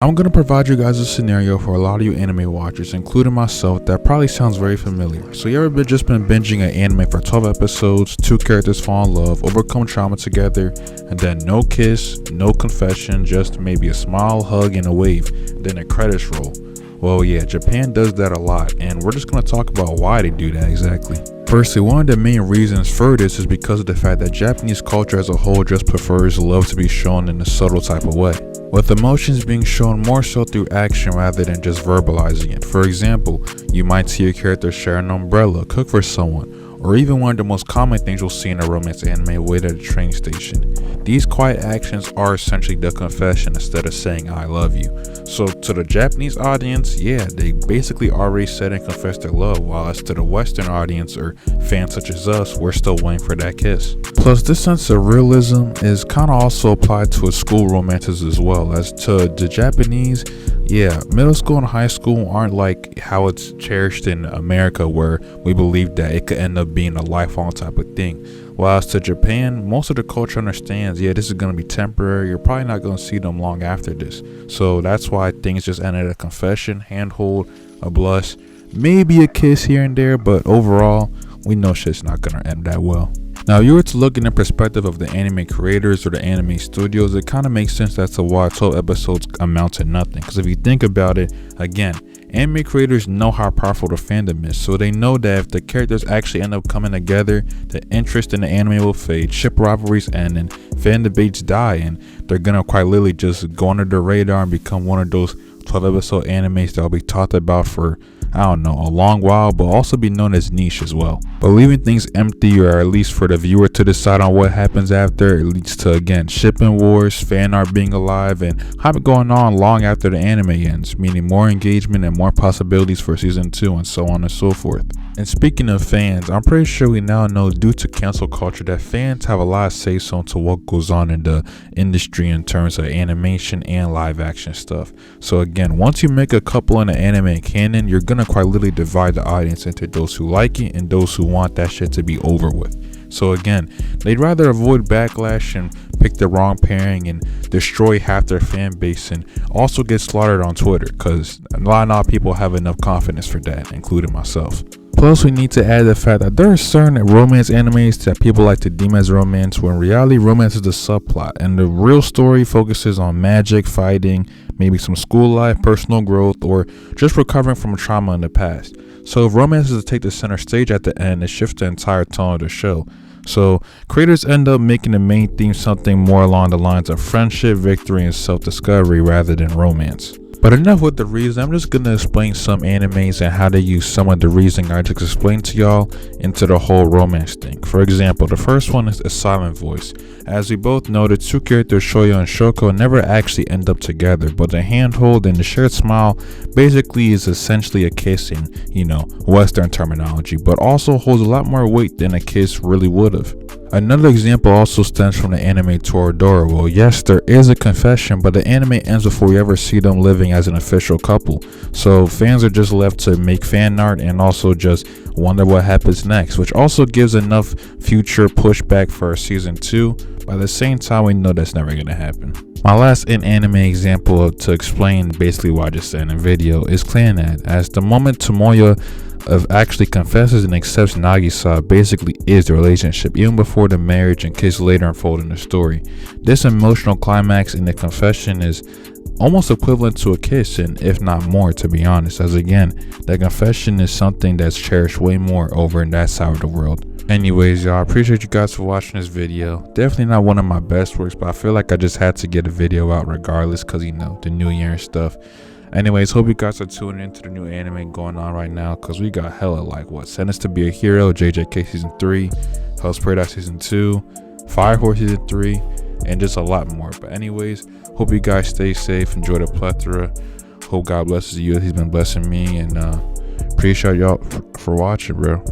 I'm going to provide you guys a scenario for a lot of you anime watchers, including myself, that probably sounds very familiar. So you ever just been binging an anime for 12 episodes, two characters fall in love, overcome trauma together, and then no kiss, no confession, just maybe a smile, hug, and a wave, then a credits roll. Well, yeah, Japan does that a lot, and we're just going to talk about why they do that exactly. Firstly, one of the main reasons for this is because of the fact that Japanese culture as a whole just prefers love to be shown in a subtle type of way, with emotions being shown more so through action rather than just verbalizing it. For example, you might see a character share an umbrella, cook for someone, or even one of the most common things you'll see in a romance anime, wait at a train station. These quiet actions are essentially the confession instead of saying I love you. So to the Japanese audience, yeah, they basically already said and confessed their love, while as to the Western audience or fans such as us, we're still waiting for that kiss. Plus, this sense of realism is kind of also applied to school romances as well. As to the Japanese, yeah, middle school and high school aren't like how it's cherished in America, where we believe that it could end up being a lifelong type of thing. While as to Japan, most of the culture understands, yeah, this is going to be temporary. You're probably not going to see them long after this. So that's why things just end at a confession, handhold, a blush, maybe a kiss here and there, but overall, we know shit's not going to end that well. Now, if you were to look in the perspective of the anime creators or the anime studios, it kind of makes sense as to why 12 episodes amount to nothing. Because if you think about it, again, anime creators know how powerful the fandom is, so they know that if the characters actually end up coming together, the interest in the anime will fade, ship rivalries end, and fan debates die, and they're gonna quite literally just go under the radar and become one of those 12 episode animes that will be talked about for, I don't know, a long while, but also be known as niche as well. But leaving things empty, or at least for the viewer to decide on what happens after, it leads to, again, shipping wars, fan art being alive, and having going on long after the anime ends, meaning more engagement and more possibilities for season 2 and so on and so forth. And speaking of fans, I'm pretty sure we now know, due to cancel culture, that fans have a lot of say-so into what goes on in the industry in terms of animation and live action stuff. So again, once you make a couple in the anime canon, you're gonna quite literally divide the audience into those who like it and those who want that shit to be over with. So again, they'd rather avoid backlash and pick the wrong pairing and destroy half their fan base and also get slaughtered on Twitter, because not all people have enough confidence for that, including myself. Plus, we need to add the fact that there are certain romance animes that people like to deem as romance, when in reality romance is the subplot and the real story focuses on magic, fighting, maybe some school life, personal growth, or just recovering from trauma in the past. So if romance is to take the center stage at the end, it shifts the entire tone of the show. So creators end up making the main theme something more along the lines of friendship, victory, and self-discovery rather than romance. But enough with the reason. I'm just gonna explain some animes and how they use some of the reasoning I just explained to y'all into the whole romance thing. For example, the first one is A Silent Voice. As we both know, the two characters Shoya and Shoko never actually end up together, but the handhold and the shared smile basically is essentially a kiss in, Western terminology, but also holds a lot more weight than a kiss really would have. Another example also stems from the anime Toradora. Well, yes, there is a confession, but the anime ends before we ever see them living as an official couple. So fans are just left to make fan art and also just wonder what happens next, which also gives enough future pushback for season 2. But at the same time, we know that's never going to happen. My last in-anime example to explain basically what I just said in the video is Clannad, as the moment Tomoya actually confesses and accepts Nagisa basically is the relationship, even before the marriage and kiss later unfold in the story. This emotional climax in the confession is almost equivalent to a kiss, and if not more, to be honest, as again, the confession is something that's cherished way more over in that side of the world. Anyways, y'all, I appreciate you guys for watching this video. Definitely not one of my best works, but I feel like I just had to get a video out regardless, because the new year and stuff. Anyways, hope you guys are tuning into the new anime going on right now, because we got hella Sentenced to Be a Hero, JJK season 3, Hell's Paradise season 2, Fire Horse season 3, and just a lot more. But anyways, hope you guys stay safe, enjoy the plethora. Hope God blesses you as he's been blessing me, and appreciate y'all for watching, bro.